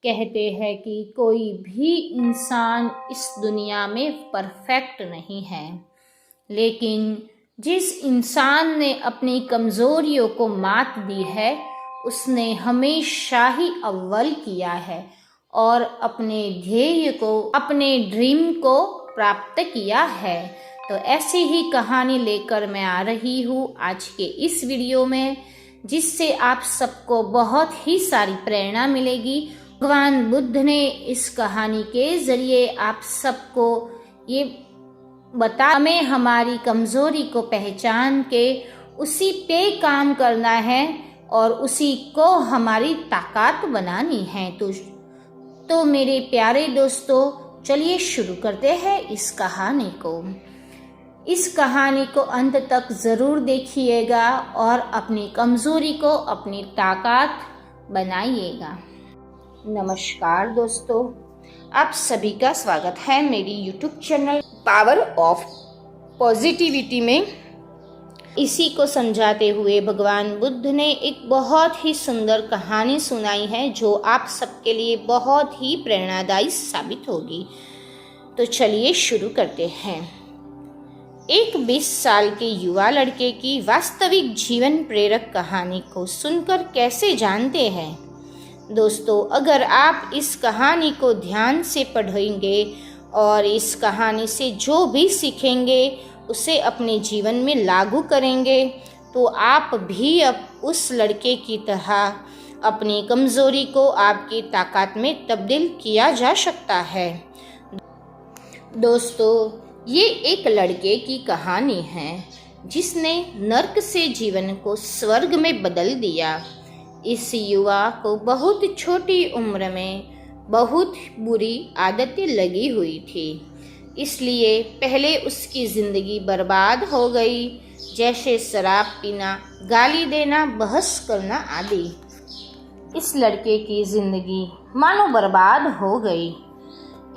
कहते हैं कि कोई भी इंसान इस दुनिया में परफेक्ट नहीं है, लेकिन जिस इंसान ने अपनी कमज़ोरियों को मात दी है उसने हमेशा ही अव्वल किया है और अपने ध्येय को, अपने ड्रीम को प्राप्त किया है। तो ऐसी ही कहानी लेकर मैं आ रही हूँ आज के इस वीडियो में, जिससे आप सबको बहुत ही सारी प्रेरणा मिलेगी। भगवान बुद्ध ने इस कहानी के ज़रिए आप सबको ये हमें हमारी कमज़ोरी को पहचान के उसी पे काम करना है और उसी को हमारी ताकत बनानी है। तो मेरे प्यारे दोस्तों, चलिए शुरू करते हैं इस कहानी को। इस कहानी को अंत तक ज़रूर देखिएगा और अपनी कमज़ोरी को अपनी ताकत बनाइएगा। नमस्कार दोस्तों, आप सभी का स्वागत है मेरी YouTube channel power of positivity में। इसी को समझाते हुए भगवान बुद्ध ने एक बहुत ही सुंदर कहानी सुनाई है जो आप सबके लिए बहुत ही प्रेरणादायी साबित होगी। तो चलिए शुरू करते हैं। एक 20 साल के युवा लड़के की वास्तविक जीवन प्रेरक कहानी को सुनकर कैसे जानते हैं दोस्तों, अगर आप इस कहानी को ध्यान से पढ़ेंगे और इस कहानी से जो भी सीखेंगे उसे अपने जीवन में लागू करेंगे तो आप भी अब उस लड़के की तरह अपनी कमज़ोरी को आपकी ताकत में तब्दील किया जा सकता है। दोस्तों, ये एक लड़के की कहानी है जिसने नर्क से जीवन को स्वर्ग में बदल दिया। इस युवा को बहुत छोटी उम्र में बहुत बुरी आदतें लगी हुई थी, इसलिए पहले उसकी ज़िंदगी बर्बाद हो गई, जैसे शराब पीना, गाली देना, बहस करना आदि। इस लड़के की ज़िंदगी मानो बर्बाद हो गई।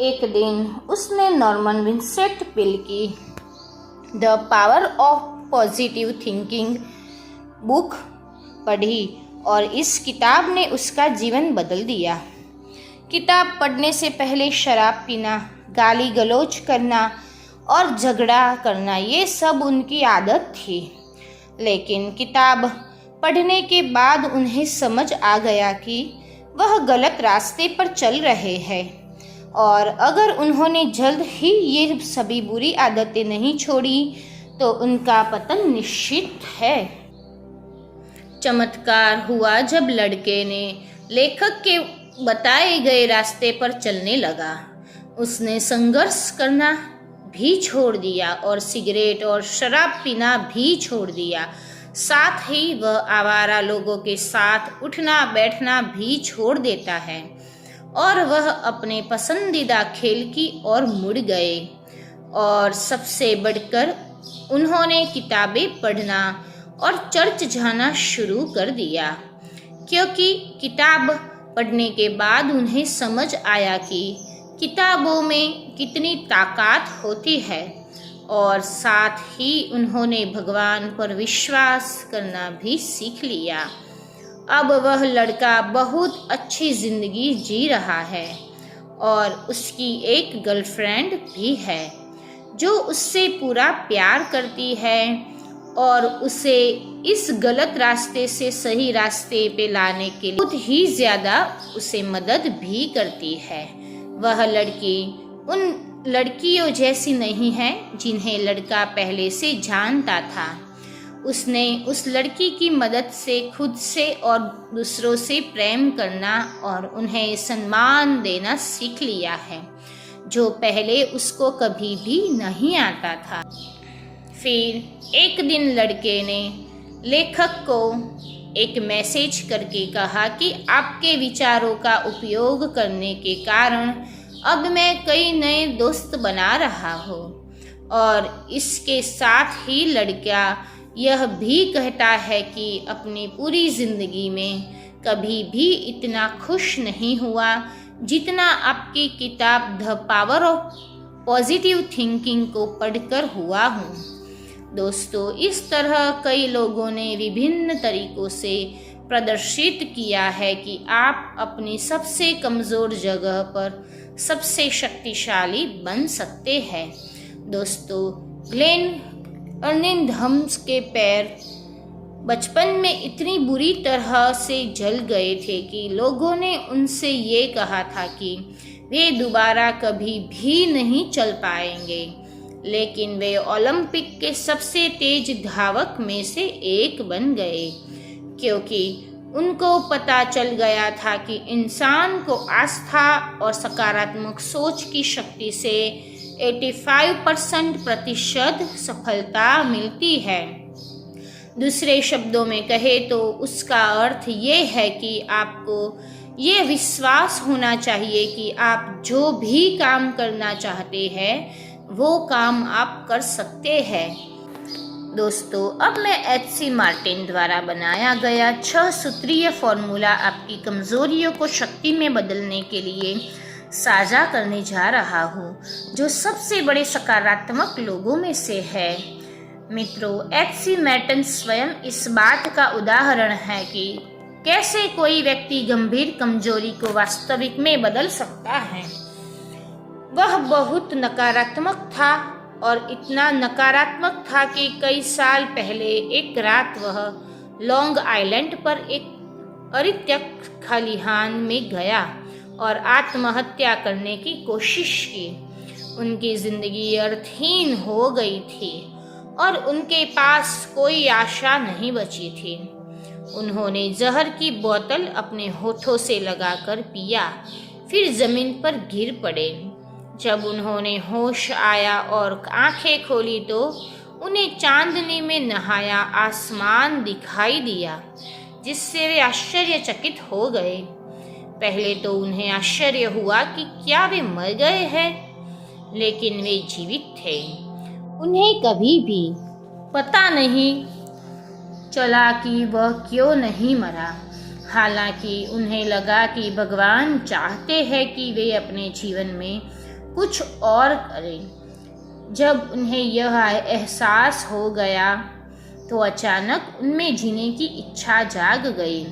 एक दिन उसने नॉर्मन विंसेंट पेल की the power of positive thinking book पढ़ी और इस किताब ने उसका जीवन बदल दिया। किताब पढ़ने से पहले शराब पीना, गाली गलौज करना और झगड़ा करना ये सब उनकी आदत थी, लेकिन किताब पढ़ने के बाद उन्हें समझ आ गया कि वह गलत रास्ते पर चल रहे हैं और अगर उन्होंने जल्द ही ये सभी बुरी आदतें नहीं छोड़ी तो उनका पतन निश्चित है। चमत्कार हुआ जब लड़के ने लेखक के बताए गए रास्ते पर चलने लगा। उसने संघर्ष करना भी छोड़ दिया और सिगरेट और शराब पीना भी छोड़ दिया। साथ ही वह आवारा लोगों के साथ उठना बैठना भी छोड़ देता है और वह अपने पसंदीदा खेल की ओर मुड़ गए। और सबसे बढ़कर उन्होंने किताबें पढ़ना और चर्च जाना शुरू कर दिया, क्योंकि किताब पढ़ने के बाद उन्हें समझ आया कि किताबों में कितनी ताकत होती है और साथ ही उन्होंने भगवान पर विश्वास करना भी सीख लिया। अब वह लड़का बहुत अच्छी ज़िंदगी जी रहा है और उसकी एक गर्लफ्रेंड भी है जो उससे पूरा प्यार करती है और उसे इस गलत रास्ते से सही रास्ते पे लाने के लिए बहुत ही ज़्यादा उसे मदद भी करती है। वह लड़की उन लड़कियों जैसी नहीं है जिन्हें लड़का पहले से जानता था। उसने उस लड़की की मदद से खुद से और दूसरों से प्रेम करना और उन्हें सम्मान देना सीख लिया है, जो पहले उसको कभी भी नहीं आता था। फिर एक दिन लड़के ने लेखक को एक मैसेज करके कहा कि आपके विचारों का उपयोग करने के कारण अब मैं कई नए दोस्त बना रहा हूँ। और इसके साथ ही लड़का यह भी कहता है कि अपनी पूरी ज़िंदगी में कभी भी इतना खुश नहीं हुआ जितना आपकी किताब the power of positive thinking को पढ़कर हुआ हूँ। दोस्तों, इस तरह कई लोगों ने विभिन्न तरीकों से प्रदर्शित किया है कि आप अपनी सबसे कमज़ोर जगह पर सबसे शक्तिशाली बन सकते हैं। दोस्तों, ग्लेन अर्निंघम्स के पैर बचपन में इतनी बुरी तरह से जल गए थे कि लोगों ने उनसे ये कहा था कि वे दोबारा कभी भी नहीं चल पाएंगे, लेकिन वे ओलंपिक के सबसे तेज धावक में से एक बन गए, क्योंकि उनको पता चल गया था कि इंसान को आस्था और सकारात्मक सोच की शक्ति से 85% सफलता मिलती है। दूसरे शब्दों में कहे तो उसका अर्थ ये है कि आपको ये विश्वास होना चाहिए कि आप जो भी काम करना चाहते हैं वो काम आप कर सकते हैं। दोस्तों, अब मैं HC मार्टिन द्वारा बनाया गया 6 सूत्रीय फॉर्मूला आपकी कमजोरियों को शक्ति में बदलने के लिए साझा करने जा रहा हूँ, जो सबसे बड़े सकारात्मक लोगों में से है। मित्रों, HC मार्टिन स्वयं इस बात का उदाहरण है कि कैसे कोई व्यक्ति गंभीर कमजोरी को वास्तविक में बदल सकता है। वह बहुत नकारात्मक था और इतना नकारात्मक था कि कई साल पहले एक रात वह लॉन्ग आइलैंड पर एक परित्यक्त खलिहान में गया और आत्महत्या करने की कोशिश की। उनकी जिंदगी अर्थहीन हो गई थी और उनके पास कोई आशा नहीं बची थी। उन्होंने जहर की बोतल अपने होठों से लगाकर पिया, फिर जमीन पर गिर पड़े। जब उन्होंने होश आया और आंखें खोली तो उन्हें चांदनी में नहाया आसमान दिखाई दिया, जिससे वे आश्चर्यचकित हो गए। पहले तो उन्हें आश्चर्य हुआ कि क्या वे मर गए हैं, लेकिन वे जीवित थे। उन्हें कभी भी पता नहीं चला कि वह क्यों नहीं मरा। हालांकि उन्हें लगा कि भगवान चाहते हैं कि वे अपने जीवन में कुछ और करें। जब उन्हें यह एहसास हो गया तो अचानक उनमें जीने की इच्छा जाग गई।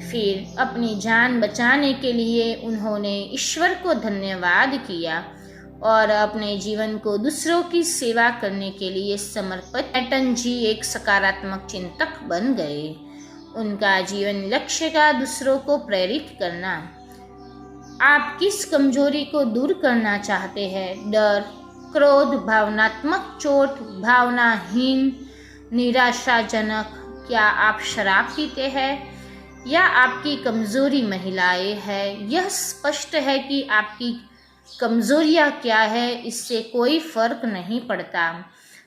फिर अपनी जान बचाने के लिए उन्होंने ईश्वर को धन्यवाद किया और अपने जीवन को दूसरों की सेवा करने के लिए समर्पित। मार्टिन जी एक सकारात्मक चिंतक बन गए। उनका जीवन लक्ष्य का दूसरों को प्रेरित करना। आप किस कमजोरी को दूर करना चाहते हैं? डर, क्रोध, भावनात्मक चोट, भावनाहीन, निराशाजनक? क्या आप शराब पीते हैं या आपकी कमजोरी महिलाएं हैं? यह स्पष्ट है कि आपकी कमजोरियां क्या है, इससे कोई फर्क नहीं पड़ता।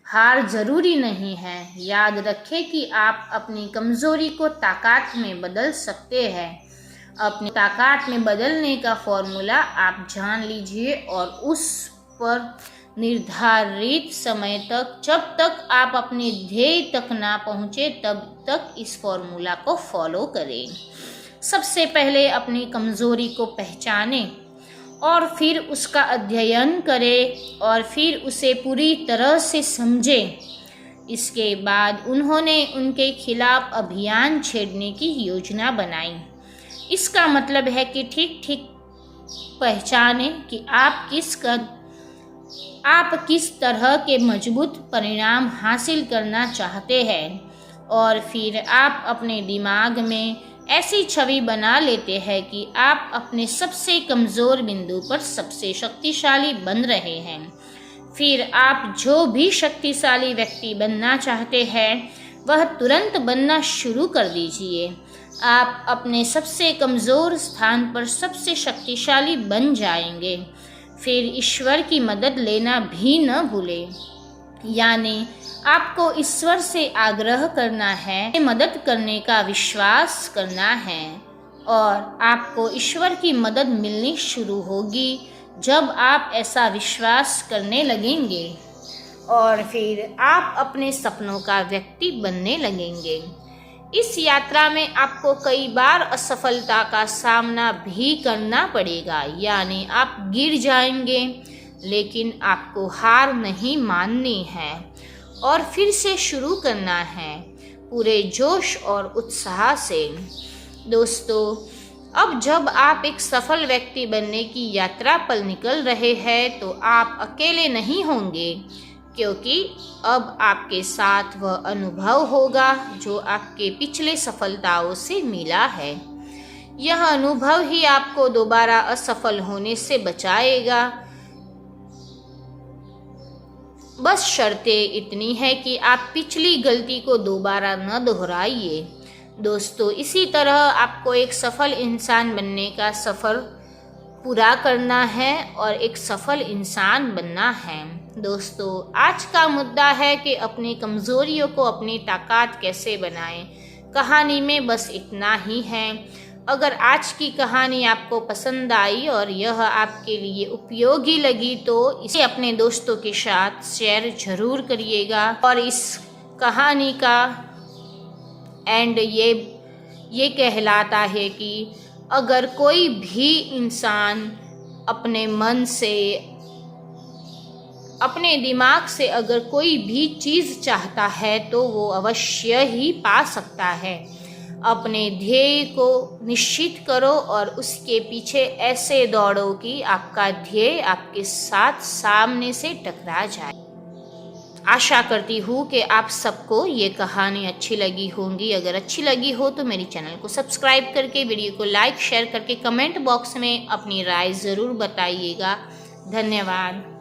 हार जरूरी नहीं है। याद रखें कि आप अपनी कमजोरी को ताकत में बदल सकते हैं। अपनी ताकत में बदलने का फॉर्मूला आप जान लीजिए और उस पर निर्धारित समय तक, जब तक आप अपने ध्येय तक ना पहुँचे, तब तक इस फॉर्मूला को फॉलो करें। सबसे पहले अपनी कमजोरी को पहचानें और फिर उसका अध्ययन करें और फिर उसे पूरी तरह से समझें। इसके बाद उन्होंने उनके खिलाफ अभियान छेड़ने की योजना बनाई। इसका मतलब है कि ठीक पहचानें कि आप किस तरह के मजबूत परिणाम हासिल करना चाहते हैं और फिर आप अपने दिमाग में ऐसी छवि बना लेते हैं कि आप अपने सबसे कमज़ोर बिंदु पर सबसे शक्तिशाली बन रहे हैं। फिर आप जो भी शक्तिशाली व्यक्ति बनना चाहते हैं वह तुरंत बनना शुरू कर दीजिए। आप अपने सबसे कमज़ोर स्थान पर सबसे शक्तिशाली बन जाएंगे। फिर ईश्वर की मदद लेना भी न भूलें, यानी आपको ईश्वर से आग्रह करना है, मदद करने का विश्वास करना है और आपको ईश्वर की मदद मिलनी शुरू होगी जब आप ऐसा विश्वास करने लगेंगे और फिर आप अपने सपनों का व्यक्ति बनने लगेंगे। इस यात्रा में आपको कई बार असफलता का सामना भी करना पड़ेगा, यानी आप गिर जाएंगे, लेकिन आपको हार नहीं माननी है और फिर से शुरू करना है पूरे जोश और उत्साह से। दोस्तों, अब जब आप एक सफल व्यक्ति बनने की यात्रा पर निकल रहे हैं तो आप अकेले नहीं होंगे, क्योंकि अब आपके साथ वह अनुभव होगा जो आपके पिछले सफलताओं से मिला है। यह अनुभव ही आपको दोबारा असफल होने से बचाएगा। बस शर्तें इतनी है कि आप पिछली गलती को दोबारा न दोहराइए। दोस्तों, इसी तरह आपको एक सफल इंसान बनने का सफ़र पूरा करना है और एक सफल इंसान बनना है। दोस्तों, आज का मुद्दा है कि अपनी कमज़ोरियों को अपनी ताकत कैसे बनाएं। कहानी में बस इतना ही है। अगर आज की कहानी आपको पसंद आई और यह आपके लिए उपयोगी लगी तो इसे अपने दोस्तों के साथ शेयर ज़रूर करिएगा। और इस कहानी का एंड ये कहलाता है कि अगर कोई भी इंसान अपने मन से, अपने दिमाग से अगर कोई भी चीज़ चाहता है तो वो अवश्य ही पा सकता है। अपने ध्येय को निश्चित करो और उसके पीछे ऐसे दौड़ो कि आपका ध्येय आपके साथ सामने से टकरा जाए। आशा करती हूँ कि आप सबको ये कहानी अच्छी लगी होंगी। अगर अच्छी लगी हो तो मेरी चैनल को सब्सक्राइब करके, वीडियो को लाइक शेयर करके, कमेंट बॉक्स में अपनी राय ज़रूर बताइएगा। धन्यवाद।